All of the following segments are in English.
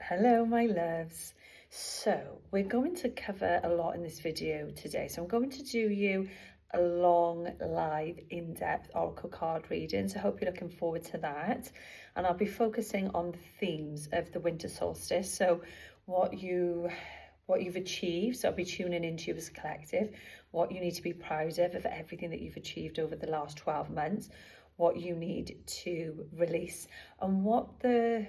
Hello, my loves. So we're going to cover a lot in this video today. So I'm going to do you a long, live, in-depth oracle card reading. So I hope you're looking forward to that. And I'll be focusing on the themes of the winter solstice. So what you've achieved. So I'll be tuning into you as a collective, what you need to be proud of everything that you've achieved over the last 12 months, what you need to release, and what the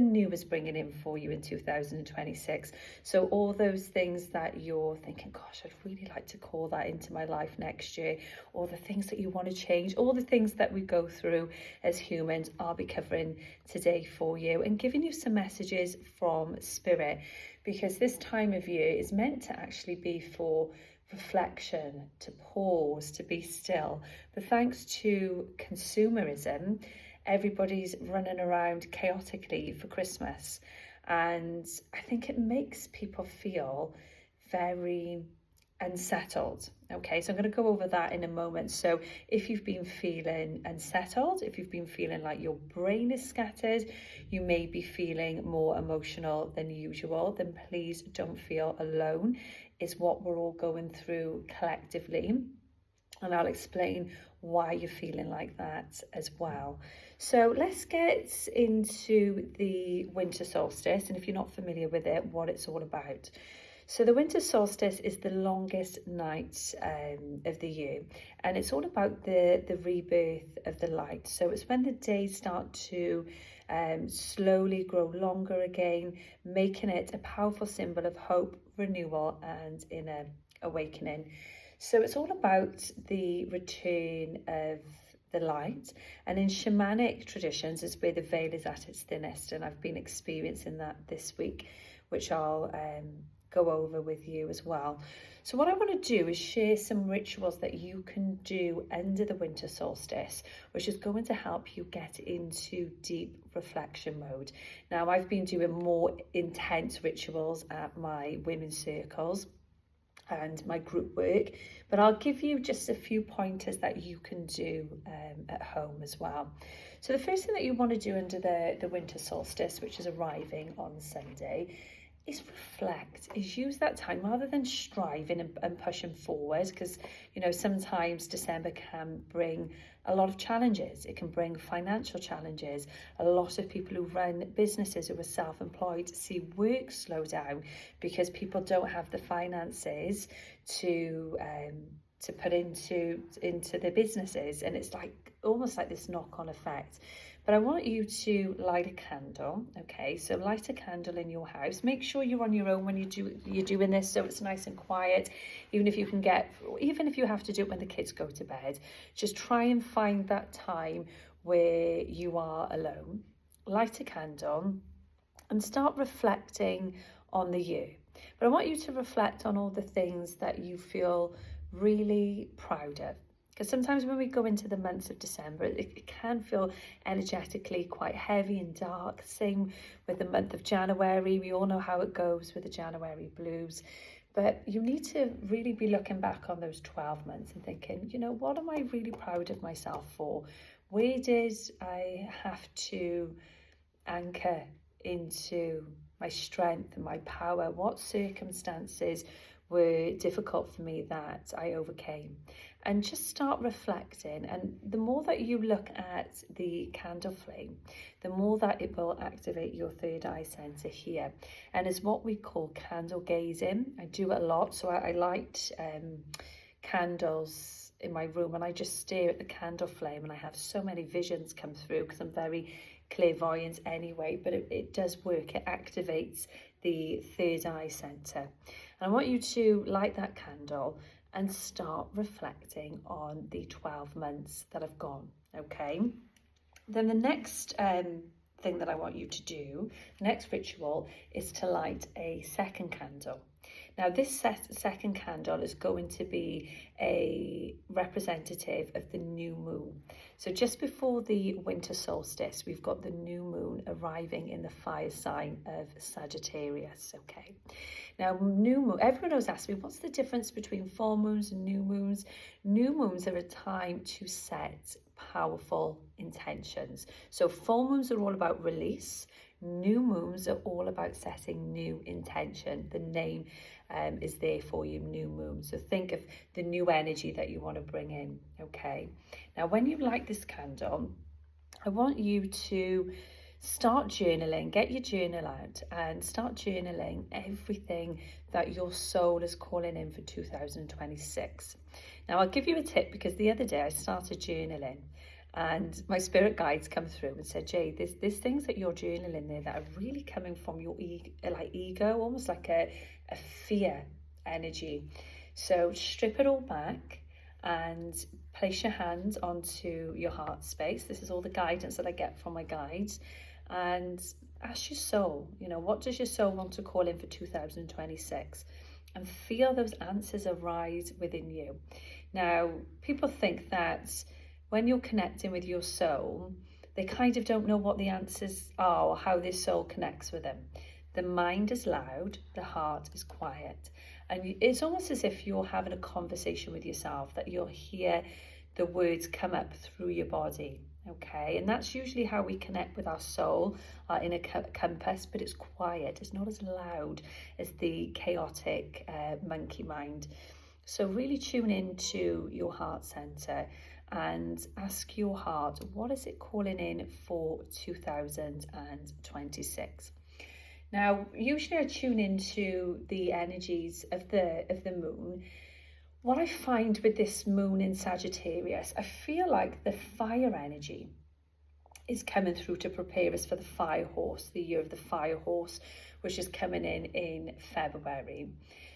new is bringing in for you in 2026. So all those things that you're thinking, gosh, I'd really like to call that into my life next year, or the things that you want to change, all the things that we go through as humans, I'll be covering today for you and giving you some messages from spirit, because this time of year is meant to actually be for reflection, to pause, to be still. But thanks to consumerism, everybody's running around chaotically for Christmas. And I think it makes people feel very unsettled. Okay, so I'm going to go over that in a moment. So if you've been feeling unsettled, if you've been feeling like your brain is scattered, you may be feeling more emotional than usual, then please don't feel alone. It's what we're all going through collectively. And I'll explain why you're feeling like that as well. So let's get into the winter solstice. And if you're not familiar with it, what it's all about. So the winter solstice is the longest night of the year, and it's all about the rebirth of the light. So it's when the days start to slowly grow longer again, making it a powerful symbol of hope, renewal, and inner awakening. So it's all about the return of the light, and in shamanic traditions is where the veil is at its thinnest, and I've been experiencing that this week, which I'll go over with you as well. So what I want to do is share some rituals that you can do under the winter solstice, which is going to help you get into deep reflection mode. Now, I've been doing more intense rituals at my women's circles and my group work, but I'll give you just a few pointers that you can do at home as well. So the first thing that you want to do under the winter solstice, which is arriving on Sunday, is reflect, is use that time rather than striving and pushing forward, because sometimes December can bring a lot of challenges. It can bring financial challenges. A lot of people who run businesses, who are self-employed, see work slow down because people don't have the finances to put into their businesses, and it's like almost like this knock-on effect. But I want you to light a candle. Okay, so light a candle in your house. Make sure you're on your own when you're doing this, so it's nice and quiet. Even if you have to do it when the kids go to bed, just try and find that time where you are alone. Light a candle and start reflecting on the year. But I want you to reflect on all the things that you feel really proud of. Because sometimes when we go into the months of December, it can feel energetically quite heavy and dark. Same with the month of January. We all know how it goes with the January blues. But you need to really be looking back on those 12 months and thinking, what am I really proud of myself for? Where did I have to anchor into my strength and my power? What circumstances were difficult for me that I overcame? And just start reflecting. And the more that you look at the candle flame, the more that it will activate your third eye center here. And it's what we call candle gazing. I do it a lot. So I light candles in my room and I just stare at the candle flame, and I have so many visions come through because I'm very clairvoyant anyway, but it does work. It activates the third eye center. And I want you to light that candle and start reflecting on the 12 months that have gone, okay? Then the next thing that I want you to do, the next ritual, is to light a second candle. Now, this second candle is going to be a representative of the new moon. So just before the winter solstice, we've got the new moon arriving in the fire sign of Sagittarius, okay? Now, new moon, everyone always asks me, what's the difference between full moons and new moons? New moons are a time to set powerful intentions. So full moons are all about release. New moons are all about setting new intention. The name is there for you, new moon. So think of the new energy that you want to bring in, okay? Now, when you light this candle, I want you to start journaling, get your journal out and start journaling everything that your soul is calling in for 2026. Now, I'll give you a tip, because the other day I started journaling and my spirit guides come through and said, Jay, there's things that you're journaling there that are really coming from your ego, almost like a fear energy. So strip it all back and place your hands onto your heart space. This is all the guidance that I get from my guides. And ask your soul, what does your soul want to call in for 2026? And feel those answers arise within you. Now, people think that when you're connecting with your soul, they kind of don't know what the answers are or how their soul connects with them. The mind is loud, the heart is quiet. And it's almost as if you're having a conversation with yourself, that you'll hear the words come up through your body, okay? And that's usually how we connect with our soul, our inner compass, but it's quiet. It's not as loud as the chaotic monkey mind. So really tune into your heart center and ask your heart, what is it calling in for 2026? Now, usually I tune into the energies of the moon. What I find with this moon in Sagittarius, I feel like the fire energy is coming through to prepare us for the fire horse, the year of the fire horse, which is coming in February.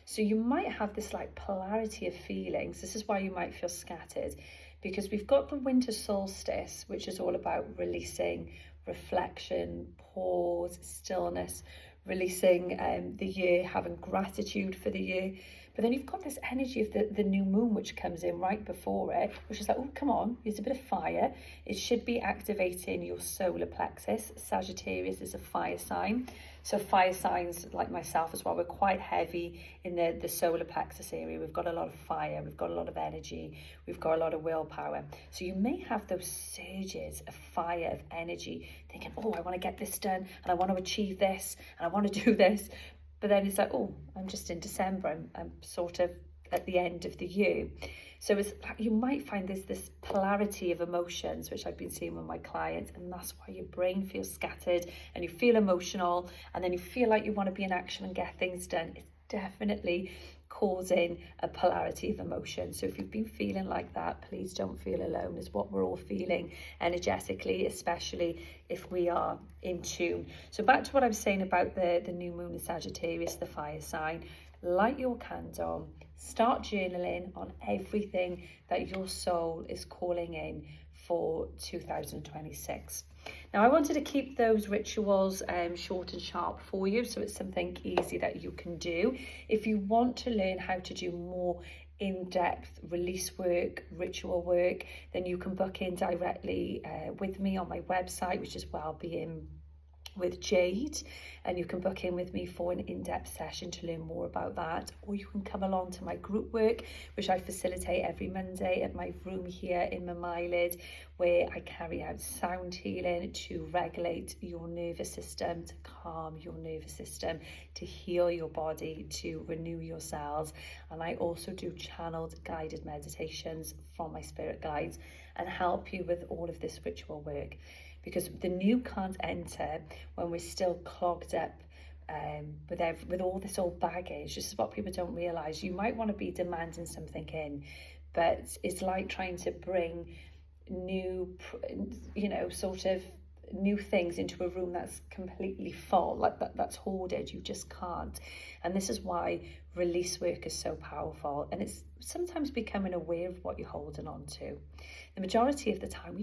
So you might have this like polarity of feelings. This is why you might feel scattered, because we've got the winter solstice, which is all about releasing, reflection, pause, stillness, releasing the year, having gratitude for the year. But then you've got this energy of the new moon, which comes in right before it, which is like, oh, come on, here's a bit of fire. It should be activating your solar plexus. Sagittarius is a fire sign. So fire signs like myself as well, we're quite heavy in the solar plexus area. We've got a lot of fire, we've got a lot of energy, we've got a lot of willpower. So you may have those surges of fire, of energy, thinking, oh, I want to get this done and I want to achieve this and I want to do this. But then it's like, oh, I'm just in December. I'm sort of at the end of the year. So it's like you might find this polarity of emotions, which I've been seeing with my clients, and that's why your brain feels scattered and you feel emotional, and then you feel like you want to be in action and get things done. It's definitely causing a polarity of emotion. So if you've been feeling like that, please don't feel alone. It's what we're all feeling energetically, especially if we are in tune. So back to what I was saying about the new moon in Sagittarius, the fire sign. Light your candle, start journaling on everything that your soul is calling in for 2026. Now, I wanted to keep those rituals short and sharp for you, so it's something easy that you can do. If you want to learn how to do more in-depth release work, ritual work, then you can book in directly with me on my website, which is Wellbeing with Jade, and you can book in with me for an in-depth session to learn more about that, or you can come along to my group work, which I facilitate every Monday at my room here in Mamilid, where I carry out sound healing to regulate your nervous system, to calm your nervous system, to heal your body, to renew your cells. And I also do channeled guided meditations from my spirit guides and help you with all of this ritual work, because the new can't enter when we're still clogged up with all this old baggage. This is what people don't realise. You might want to be demanding something in, but it's like trying to bring new, sort of new things into a room that's completely full, like that's hoarded. You just can't. And this is why release work is so powerful, and it's sometimes becoming aware of what you're holding on to. The majority of the time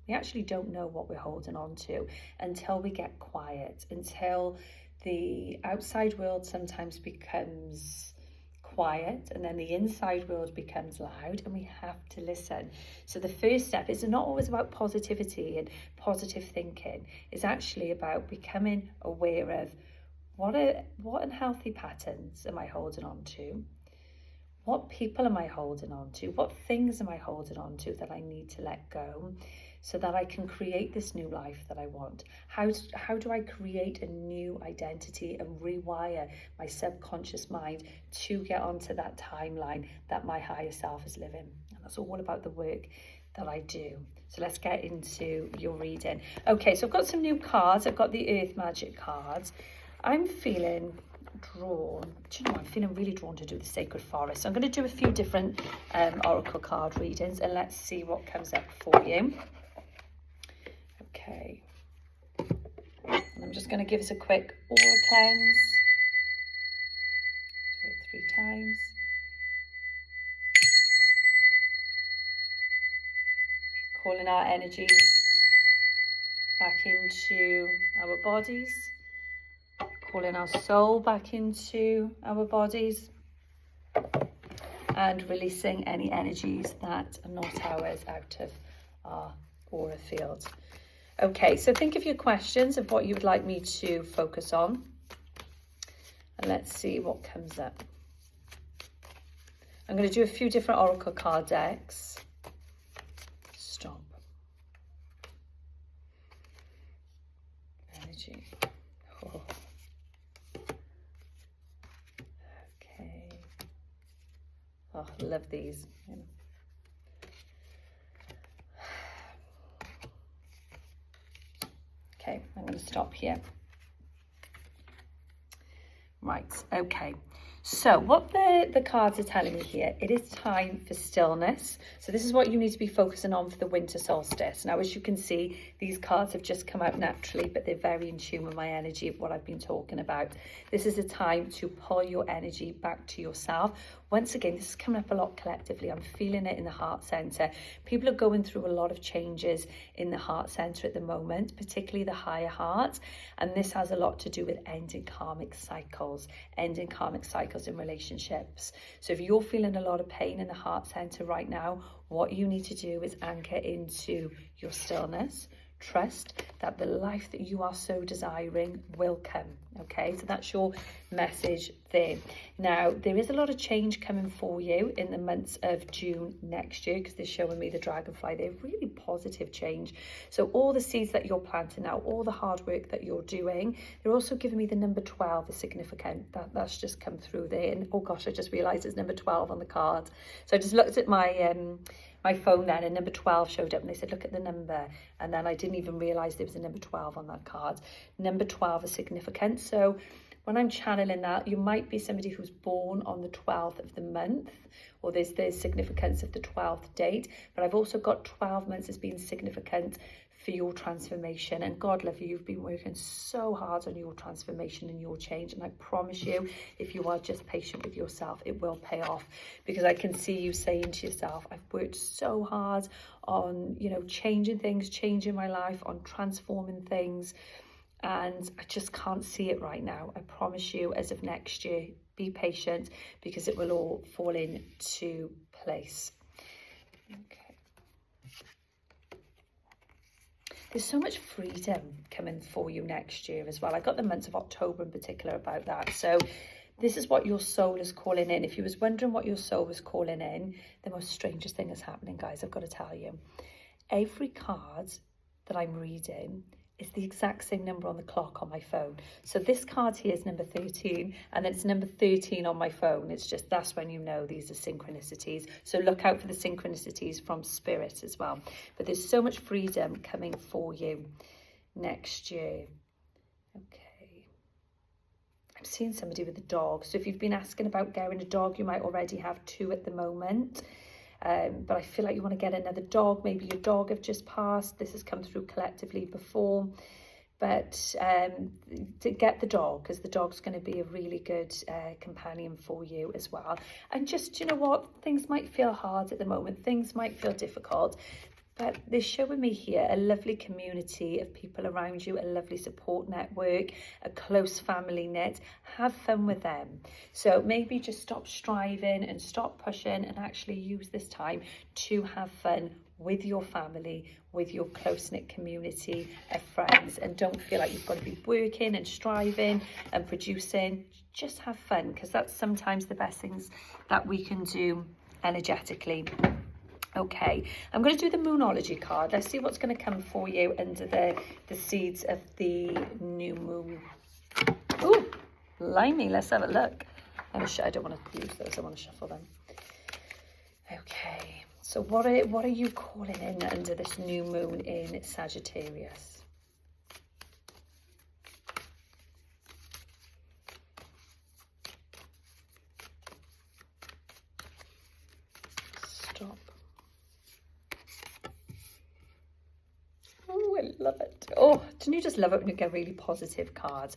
we actually don't know what we're holding on to until we get quiet, until the outside world sometimes becomes quiet and then the inside world becomes loud, and we have to listen. So the first step is not always about positivity and positive thinking. It's actually about becoming aware of what unhealthy patterns am I holding on to? What people am I holding on to? What things am I holding on to that I need to let go? so that I can create this new life that I want? How do I create a new identity and rewire my subconscious mind to get onto that timeline that my higher self is living? And that's all about the work that I do. So let's get into your reading. Okay, so I've got some new cards. I've got the Earth Magic cards. I'm feeling drawn. Do you know, I'm feeling really drawn to do the Sacred Forest. So I'm going to do a few different oracle card readings, and let's see what comes up for you. Okay. And I'm just going to give us a quick aura cleanse. Do it 3 times. Calling our energies back into our bodies. Calling our soul back into our bodies. And releasing any energies that are not ours out of our aura field. Okay, so think of your questions of what you would like me to focus on. And let's see what comes up. I'm going to do a few different oracle card decks. Stop. Energy. Oh. Okay. Oh, I love these. Okay, I'm going to stop here. Right, okay. So what the cards are telling me here, it is time for stillness. So this is what you need to be focusing on for the winter solstice. Now, as you can see, these cards have just come out naturally, but they're very in tune with my energy of what I've been talking about. This is a time to pull your energy back to yourself. Once again, this is coming up a lot collectively. I'm feeling it in the heart center. People are going through a lot of changes in the heart center at the moment, particularly the higher heart. And this has a lot to do with ending karmic cycles in relationships. So if you're feeling a lot of pain in the heart center right now, what you need to do is anchor into your stillness. Trust that the life that you are so desiring will come. Okay, so that's your message there. Now, there is a lot of change coming for you in the months of June next year, because they're showing me the dragonfly. They're really positive change. So all the seeds that you're planting now, all the hard work that you're doing, they're also giving me the number 12 is significant. That's just come through there. And oh gosh, I just realized it's number 12 on the card. So I just looked at my phone then, and number 12 showed up, and they said, look at the number. And then I didn't even realize there was a number 12 on that card. Number 12 is significant. So when I'm channeling that, you might be somebody who's born on the 12th of the month, or there's the significance of the 12th date. But I've also got 12 months as being significant for your transformation. And God love you, you've been working so hard on your transformation and your change. And I promise you, if you are just patient with yourself, it will pay off. Because I can see you saying to yourself, I've worked so hard on, you know, changing things, changing my life, on transforming things. And I just can't see it right now. I promise you, as of next year, be patient, because it will all fall into place. Okay. There's so much freedom coming for you next year as well. I got the month of October in particular about that. So this is what your soul is calling in. If you was wondering what your soul was calling in, the most strangest thing is happening, guys. I've got to tell you. Every card that I'm reading is the exact same number on the clock on my phone. So this card here is number 13, and then it's number 13 on my phone. It's just, that's when you know these are synchronicities. So look out for the synchronicities from spirit as well. But there's so much freedom coming for you next year. Okay. I'm seeing somebody with a dog. So if you've been asking about getting a dog, you might already have 2 at the moment. But I feel like you want to get another dog. Maybe your dog have just passed. This has come through collectively before. But to get the dog, because the dog's going to be a really good companion for you as well. And just, you know what, things might feel hard at the moment. Things might feel difficult. But they're showing me here a lovely community of people around you, a lovely support network, a close family knit. Have fun with them. So maybe just stop striving and stop pushing, and actually use this time to have fun with your family, with your close-knit community of friends. And don't feel like you've got to be working and striving and producing. Just have fun, because that's sometimes the best things that we can do energetically. Okay, I'm going to do the Moonology card. Let's see what's going to come for you under the seeds of the new moon. Ooh, blimey, let's have a look. I don't want to use those, I want to shuffle them. Okay, so what are you calling in under this new moon in Sagittarius? Stop. Oh, I love it. Oh, don't you just love it when you get really positive cards?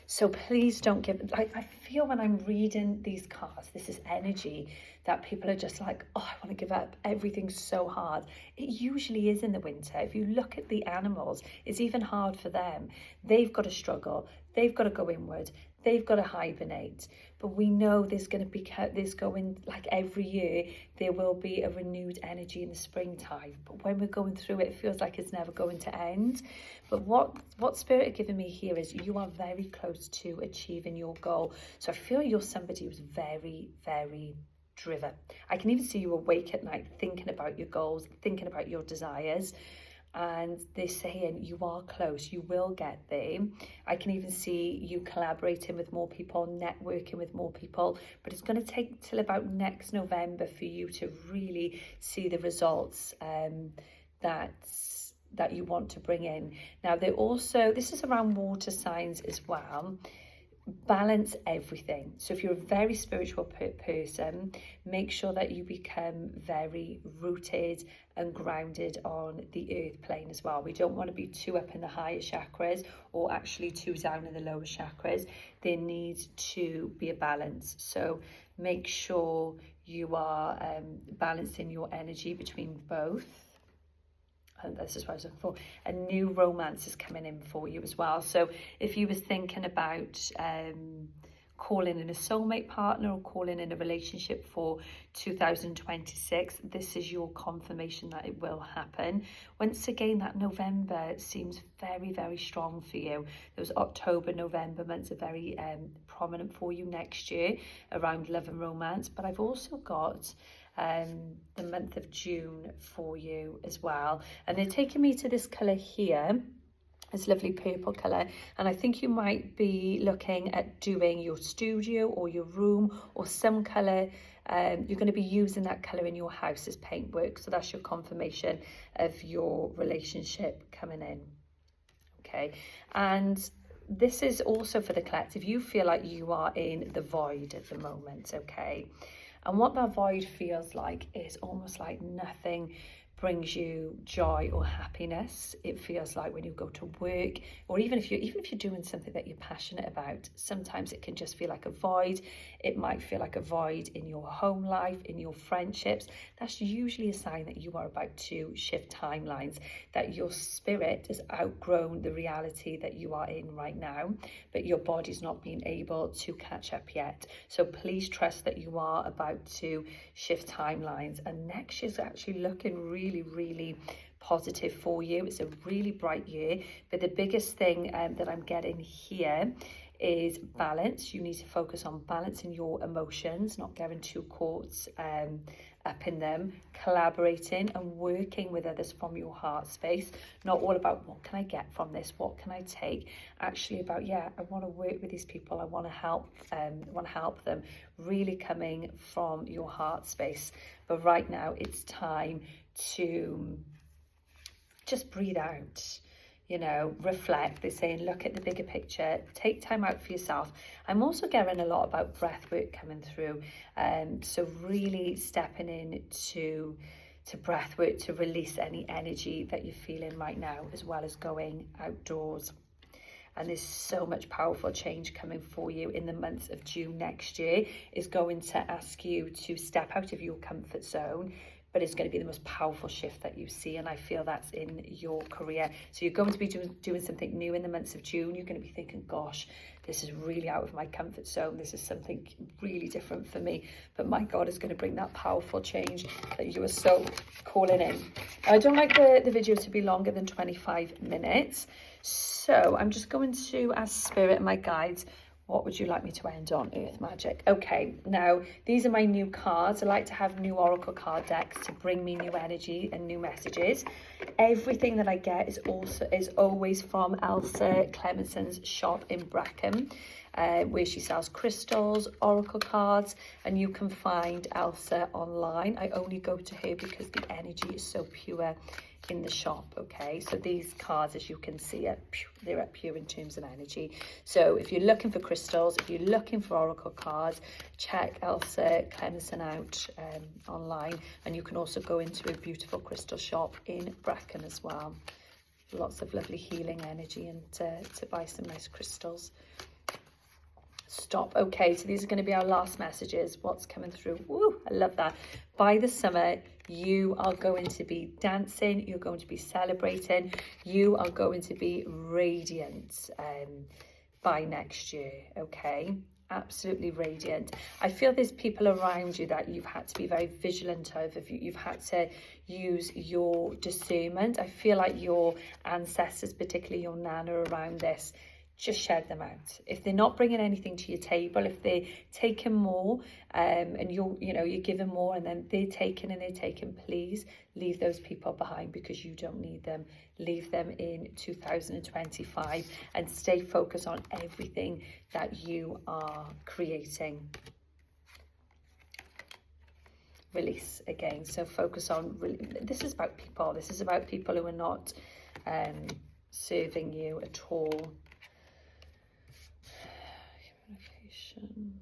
So please don't give, like, I feel when I'm reading these cards, this is energy that people are just like, oh, I want to give up. Everything's so hard. It usually is in the winter. If you look at the animals, it's even hard for them. They've got to struggle. They've got to go inward. They've got to hibernate. But we know there's going, like every year, there will be a renewed energy in the springtime. But when we're going through it, it feels like it's never going to end. But what Spirit are giving me here is you are very close to achieving your goal. So I feel you're somebody who's very, very driven. I can even see you awake at night thinking about your goals, thinking about your desires. And they're saying you are close, you will get there. I can even see you collaborating with more people, networking with more people, but it's going to take till about next November for you to really see the results that you want to bring in. Now, this is around water signs as well. Balance everything. So if you're a very spiritual person, make sure that you become very rooted and grounded on the earth plane as well. We don't want to be too up in the higher chakras or actually too down in the lower chakras. There needs to be a balance. So make sure you are balancing your energy between both. And this is what I was looking for. A new romance is coming in for you as well. So if you was thinking about calling in a soulmate partner or calling in a relationship for 2026, this is your confirmation that it will happen. Once again, that November seems very, very strong for you. Those October, November months are very prominent for you next year around love and romance. But I've also got the month of June for you as well, and they're taking me to this colour here, this lovely purple colour, and I think you might be looking at doing your studio or your room or some colour. You're going to be using that colour in your house as paintwork, so that's your confirmation of your relationship coming in. Okay, and this is also for the collective. You feel like you are in the void at the moment, okay? And what that void feels like is almost like nothing brings you joy or happiness. It feels like when you go to work, or even if you're doing something that you're passionate about, sometimes it can just feel like a void. It might feel like a void in your home life, in your friendships. That's usually a sign that you are about to shift timelines, that your spirit has outgrown the reality that you are in right now, but your body's not being able to catch up yet. So please trust that you are about to shift timelines, and next year's actually looking really, really positive for you. It's a really bright year, but the biggest thing that I'm getting here is balance. You need to focus on balancing your emotions, not getting too caught up in them, collaborating and working with others from your heart space. Not all about what can I get from this, what can I take, actually about, yeah, I want to work with these people, I want to help them, really coming from your heart space. But right now it's time to just breathe out, you know, reflect. They're saying look at the bigger picture, take time out for yourself. I'm also getting a lot about breath work coming through, so really stepping in to breath work to release any energy that you're feeling right now, as well as going outdoors. And there's so much powerful change coming for you in the month of June next year. Is going to ask you to step out of your comfort zone, but it's going to be the most powerful shift that you see, and I feel that's in your career. So you're going to be doing something new in the months of June. You're going to be thinking, gosh, this is really out of my comfort zone. This is something really different for me. But my God, is going to bring that powerful change that you are so calling in. I don't like the video to be longer than 25 minutes. So I'm just going to ask Spirit and my guides, What would you like me to end on, Earth Magic? Okay, now these are my new cards. I like to have new oracle card decks to bring me new energy and new messages. Everything that I get is always from Elsa Clemenson's shop in Brackham, where she sells crystals, oracle cards, and you can find Elsa online. I only go to her because the energy is so pure in the shop. Okay, so these cards, as you can see, they're pure in terms of energy. So if you're looking for crystals, if you're looking for oracle cards, check Elsa Clemenson out online, and you can also go into a beautiful crystal shop in Brecon as well. Lots of lovely healing energy, and to buy some nice crystals. Stop. Okay, so these are going to be our last messages. What's coming through? Woo, I love that. By the summer, you are going to be dancing, you're going to be celebrating, you are going to be radiant by next year. Okay, absolutely radiant. I feel there's people around you that you've had to be very vigilant of. If you've had to use your discernment. I feel like your ancestors, particularly your nana, around this, just shed them out. If they're not bringing anything to your table, if they're taking more and you're giving more, and then they're taking, please leave those people behind, because you don't need them. Leave them in 2025 and stay focused on everything that you are creating. Release again. So focus on, this is about people. This is about people who are not serving you at all. Communication.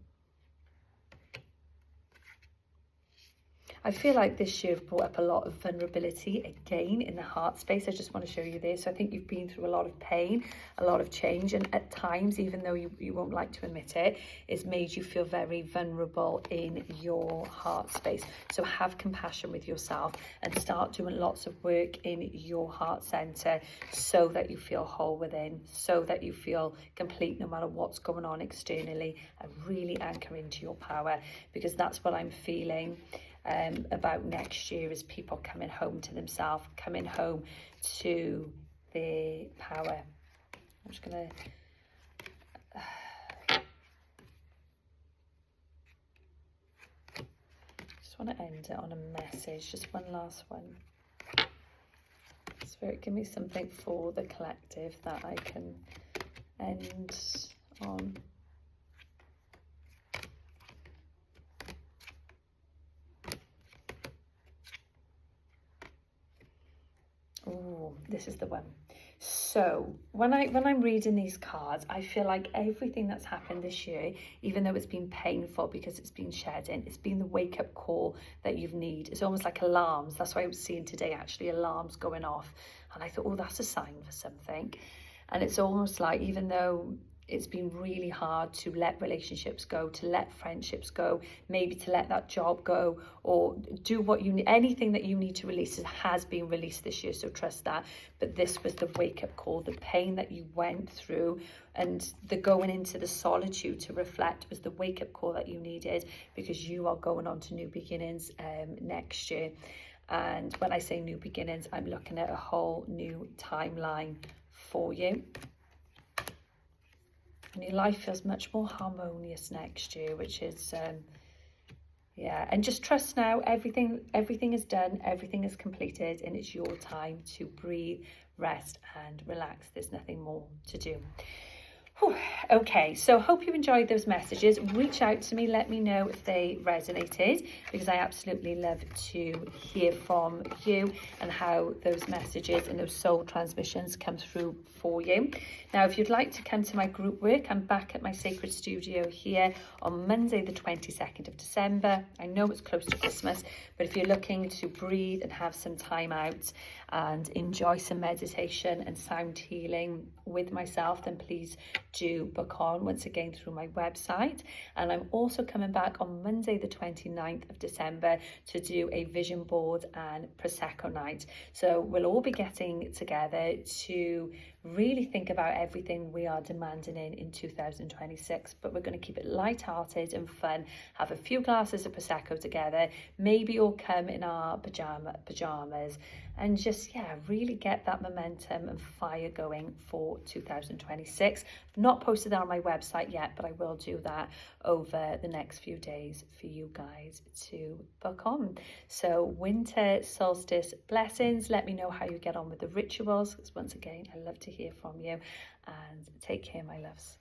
I feel like this year brought up a lot of vulnerability again in the heart space. I just want to show you this. So I think you've been through a lot of pain, a lot of change, and at times, even though you won't like to admit it, it's made you feel very vulnerable in your heart space. So have compassion with yourself and start doing lots of work in your heart center, so that you feel whole within, so that you feel complete no matter what's going on externally, and really anchor into your power, because that's what I'm feeling about next year, is people coming home to themselves, coming home to their power. I'm just gonna want to end it on a message, just one last one. Spirit, give me something for the collective that I can end on. Oh, this is the one. So when I'm reading these cards, I feel like everything that's happened this year, even though it's been painful because it's been shedding, it's been the wake-up call that you need. It's almost like alarms. That's why I was seeing today, actually, alarms going off. And I thought, oh, that's a sign for something. And it's almost like, even though it's been really hard to let relationships go, to let friendships go, maybe to let that job go, or do what you need, anything that you need to release has been released this year, so trust that. But this was the wake-up call. The pain that you went through and the going into the solitude to reflect was the wake-up call that you needed, because you are going on to new beginnings next year. And when I say new beginnings, I'm looking at a whole new timeline for you. And your life feels much more harmonious next year, which is, yeah. And just trust now, everything is done, everything is completed, and it's your time to breathe, rest, and relax. There's nothing more to do. Whew. Okay, so hope you enjoyed those messages. Reach out to me, let me know if they resonated, because I absolutely love to hear from you and how those messages and those soul transmissions come through for you. Now, if you'd like to come to my group work, I'm back at my sacred studio here on Monday the 22nd of December. I know it's close to Christmas, but if you're looking to breathe and have some time out and enjoy some meditation and sound healing with myself, then please do book on, once again, through my website. And I'm also coming back on Monday the 29th of December to do a vision board and Prosecco night. So we'll all be getting together to really think about everything we are demanding in 2026, but we're going to keep it light-hearted and fun, have a few glasses of Prosecco together, maybe all come in our pajamas, and just, yeah, really get that momentum and fire going for 2026. I've not posted that on my website yet, but I will do that over the next few days for you guys to book on. So winter solstice blessings. Let me know how you get on with the rituals, because once again, I love to hear from you, and take care, my loves.